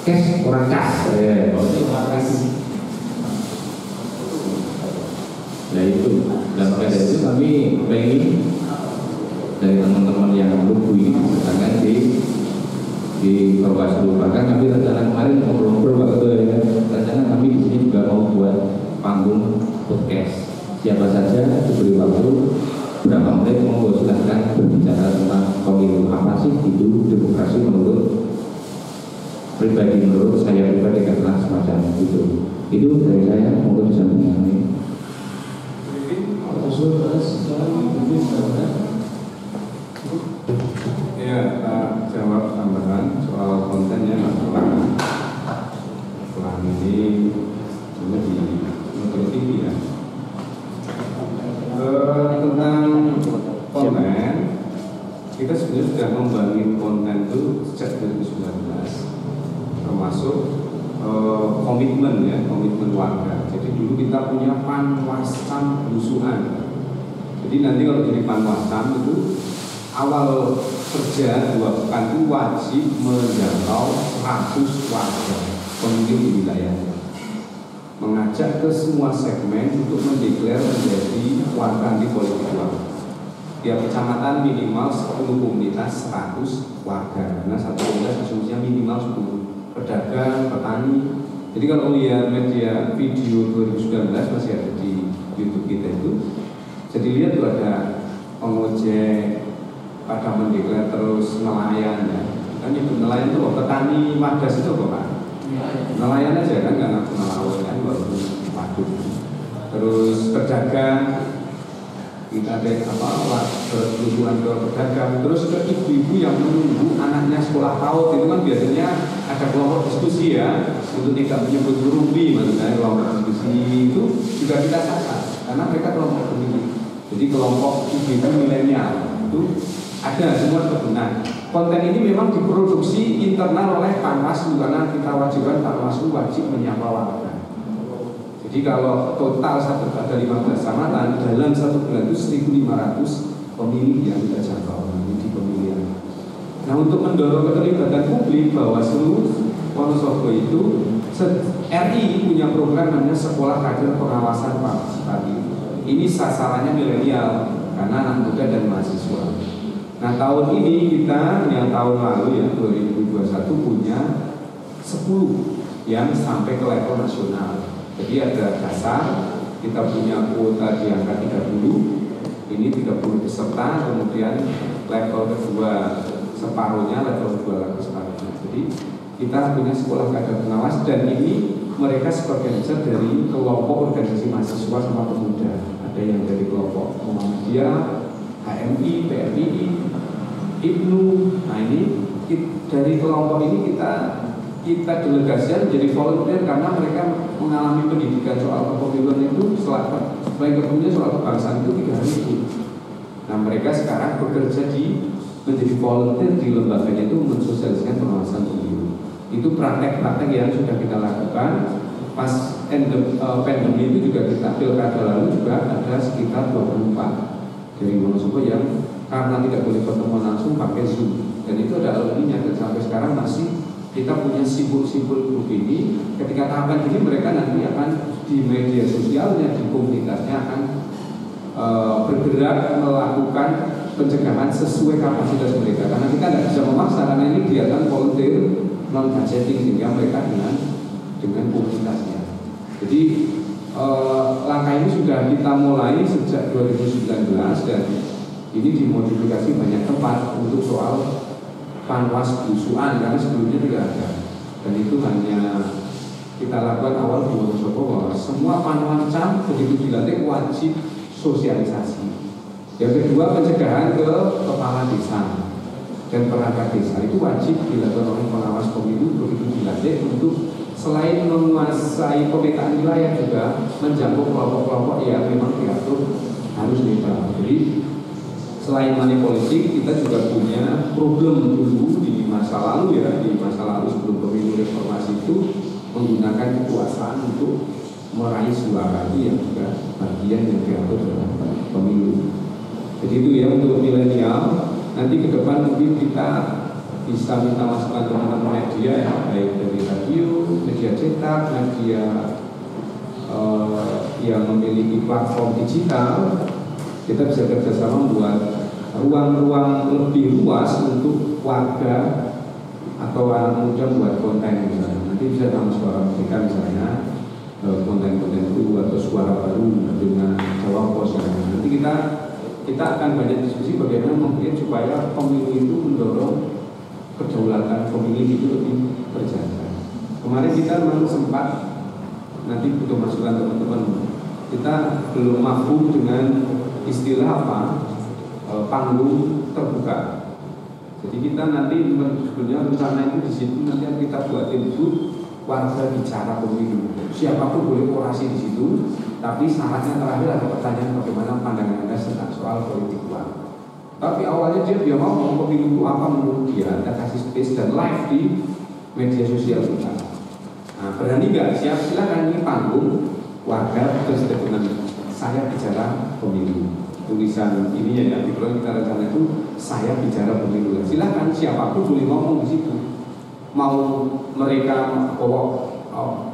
S7: cash, orang kas, nah itu, dan maka dari itu kami pengen dari teman-teman yang lugu ini sedangkan di Bawaslu, bahkan kami rencana kemarin ngobrol-ngobrol Pak Ketua ya, rencana kami di sini juga mau buat panggung podcast. Siapa saja diberi waktu berapa menit mau silahkan berbicara tentang pemilu, apa sih itu demokrasi menurut pribadi, menurut saya pribadi karena semacam itu. Itu dari saya, monggo bisa mengenai.
S2: Ya, jawab tambahan soal kontennya masalah ini cuma di Metro TV ya. Tentang konten, kita sebenarnya sudah membangun konten itu sejak 2019, termasuk komitmen warga. Jadi dulu kita punya panwascam belusuan. Jadi nanti kalau jadi panwascam itu awal kerja 2 pekan itu wajib menjangkau 100 warga pemilih di wilayahnya, mengajak ke semua segmen untuk mendeklar menjadi warga anti politik uang. Tiap kecamatan minimal 10 komunitas 100 warga, karena satu komunitas asumsinya minimal 10 pedagang, petani. Jadi kalau lihat media video 2019 masih ada di YouTube kita itu, jadi lihat tuh ada pengojek pada mendeklar, terus nelayan ya. Kan itu nelayan itu petani madas itu apa Pak? Nelayan aja kan, nggak ngaku nelayan kan, walaupun waduk. Terus pedagang, kita ada berhubungan ke pedagang. Terus ke ibu-ibu yang menunggu anaknya sekolah PAUD itu kan biasanya ada kelompok diskusi ya, untuk tidak menyebut rubi, maksudnya kelompok diskusi itu juga kita sasar karena mereka kelompok pemilih. Jadi kelompok ibu-ibu milenial itu ada semua kebenaran. Konten ini memang diproduksi internal oleh Panwaslu karena kita wajibkan Panwaslu wajib menyapa warga. Jadi kalau total ada 15 kecamatan, dalam 1 bulan itu 1.500 pemilih yang kita jangkau di pemilihan. Nah, untuk mendorong keterlibatan publik, Bawaslu Wonosobo itu RI punya program namanya Sekolah Kader Pengawasan Partisipatif. Ini sasarannya milenial. karena anak muda dan mahasiswa. Nah tahun ini kita yang tahun lalu ya 2021 punya 10 yang sampai ke level nasional. Jadi ada dasar, kita punya kuota di angka 30, ini 30 peserta, kemudian level kedua separuhnya, level kedua lagi separuhnya. Jadi kita punya sekolah kader pengawas dan ini mereka sebagian besar dari kelompok organisasi mahasiswa sama pemuda. Ada yang dari kelompok Muhammadiyah, HMI, PRI, IPNU. Nah ini dari kelompok ini kita delegasikan menjadi volunteer karena mereka mengalami pendidikan soal kepemiluan itu selain kemudian soal kebangsaan itu 3 hari itu. Nah mereka sekarang bekerja menjadi volunteer di lembaganya itu mensosialisasikan pengawasan pemilu. Itu praktek-praktek yang sudah kita lakukan. Pas pandemi itu juga kita pilkada lalu juga ada sekitar 24 dari Wonosobo yang karena tidak boleh bertemu langsung pakai Zoom, dan itu ada alumninya dan sampai sekarang masih kita punya simpul-simpul grup ini. Ketika tahapan ini mereka nanti akan di media sosialnya, di komunitasnya akan bergerak melakukan pencegahan sesuai kapasitas mereka, karena kita tidak bisa memaksa karena ini kegiatan volunteer non budgeting sehingga mereka dengan komunitasnya. Jadi langkah ini sudah kita mulai sejak 2019 dan ini dimodifikasi banyak tempat untuk soal panwas busuan karena sebelumnya tidak ada, dan itu hanya kita lakukan awal di Wonosobo bahwa semua panwancam begitu dilantik wajib sosialisasi. Yang kedua pencegahan ke kepala desa dan perangkat desa itu wajib dilakukan oleh pengawas pemilu begitu dilantik untuk selain menguasai pemetaan wilayah juga menjangkau kelompok-kelompok yang memang diatur harus netral. Jadi selain money politik kita juga punya problem dulu di masa lalu ya, di masa lalu sebelum pemilu reformasi itu menggunakan kekuasaan untuk meraih suara itu yang juga bagian yang diatur dalam pemilu. Jadi itu ya untuk milenial. Nanti ke depan mungkin kita bisa minta masukan teman-teman media ya, baik dari radio, media cetak, media yang memiliki platform digital. Kita bisa kerjasama membuat ruang-ruang lebih luas untuk warga atau anak muda buat konten misalnya. Nanti bisa dalam suara mereka misalnya konten-konten itu atau suara baru dengan Jawa Pos. Nanti kita akan banyak diskusi bagaimana mungkin supaya pemilu itu mendorong kedaulatan pemilih itu lebih berjalan. Kemarin kita memang sempat nanti butuh masukan teman-teman. Kita belum mampu dengan istilah apa panggung terbuka. Jadi kita nanti sebenarnya rencana itu di situ nanti kita buatin itu warga bicara pemilu. Siapapun boleh orasi di situ, tapi syaratnya terakhir ada pertanyaan bagaimana pandangan Anda tentang soal politik uang. Tapi awalnya dia mau pemilu itu apa menurut dia, ada kasih space dan live di media sosial kita. Nah, berani nggak? Silakan ini panggung warga terus dengan saya bicara pemilu. Tulisan ini ya, di kita rencana itu saya bicara pemilu. Silakan siapapun boleh ngomong di situ. Mau mereka bawa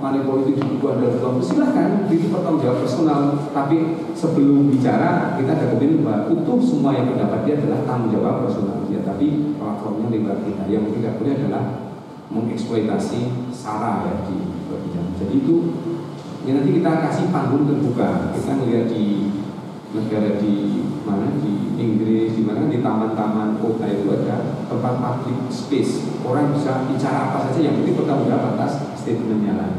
S2: money politik dibuat dalam kelompok, silahkan, itu pertanggung jawab personal. Tapi sebelum bicara kita ada komitmen bahwa utuh semua yang pendapat dia adalah tanggung jawab personal dia, tapi platformnya lebar kita. Yang tidak boleh adalah mengeksploitasi SARA ya di perbincangan. Jadi itu ya nanti kita kasih panggung terbuka. Kita melihat di negara di mana, di Inggris, di mana di taman-taman kota itu ada tempat public space, orang bisa bicara apa saja yang penting bertanggung jawab atas statementnya lah.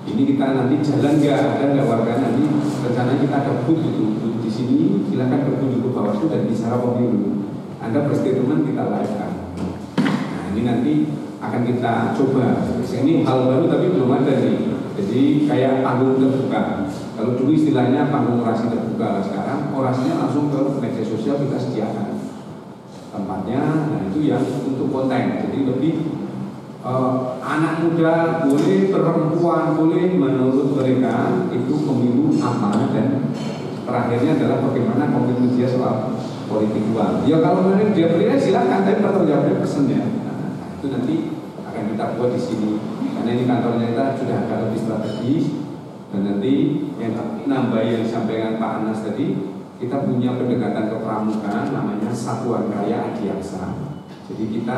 S2: Ini kita nanti jalan ada nggak warga nanti rencana kita ada booth itu di sini, silakan berkunjung ke Bawaslu dan bicara pemilu. Anda berstatement kita live kan. Nah ini nanti akan kita coba. Ini hal baru tapi belum ada nih. Jadi kayak panggung terbuka. Kalau dulu istilahnya panggung orasi terbuka, sekarang orasinya langsung ke media sosial kita sediakan tempatnya. Nah itu yang untuk konten. Jadi lebih anak muda boleh, perempuan boleh, menurut mereka itu pemilu aman, dan terakhirnya adalah bagaimana komitmen dia soal politik uang. Ya kalau mereka dia beli silakan, tapi pertanggung jawabnya pesennya. Nah itu nanti akan kita buat di sini. Karena ini kantornya kita sudah agak lebih strategis, dan nanti yang nambah yang disampaikan Pak Anas tadi kita punya pendekatan kepramukaan namanya Satuan Karya Adiaksa. Jadi kita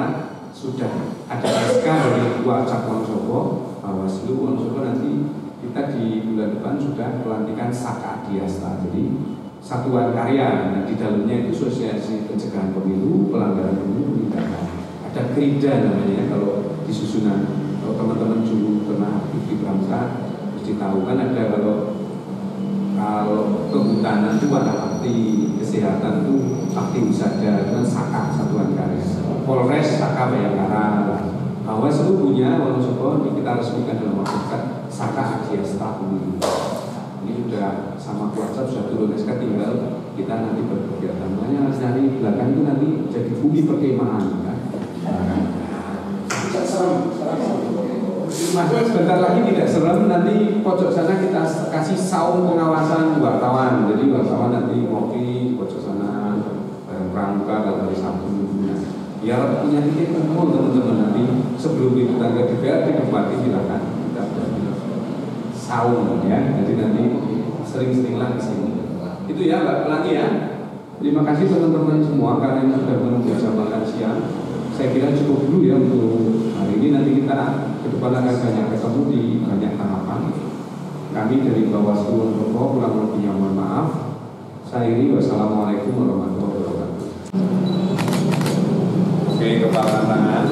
S2: sudah ada SK dari Wacak Wonosobo, Bawaslu Wonosobo, nanti kita di bulan depan sudah pelantikan Saka Adiasta. Jadi satuan karya, nah di dalamnya itu Asosiasi Pencegahan Pemilu, Pelanggaran Pemilu, Penindakan. Ada Krida namanya, kalau di susunan, kalau teman-teman dulu pernah aktif di Pramuka mesti tahu kan ada kalau kehutanan itu ada bakti, kesehatan itu bakti wisata, kan Saka Satuan Karya, Polres Saka Bayangkara. Bawaslu punya Wonosobo, ini kita resmikan dalam waktu dekat Saka Adiasta Pemilu. Ini sudah sama WhatsApp sudah turun SK, tinggal kita nanti berkegiatan. Makanya dari belakang itu nanti jadi bumi perkemahan kan. Mas, sebentar lagi tidak serem, nanti pojok sana kita kasih saung pengawasan wartawan. Jadi wartawan nanti ngopi di pojok sana bareng Pramuka kalau hari Sabtu. Biar punya titik kumpul teman-teman, nanti sebelum itu tangga DPR dikembali silakan kita saung ya. Jadi nanti sering-seringlah ke sini. Itu ya Mbak, ulangi ya. Terima kasih teman-teman semua karena sudah menunggu jam makan siang. Saya kira cukup dulu ya untuk hari ini. Nanti kita ke depan akan banyak ketemu di banyak tahapan. Kami dari Bawaslu Wonosobo kurang lebihnya mohon maaf. Saya ini wassalamualaikum warahmatullahi wabarakatuh. Oke, kepala tangan.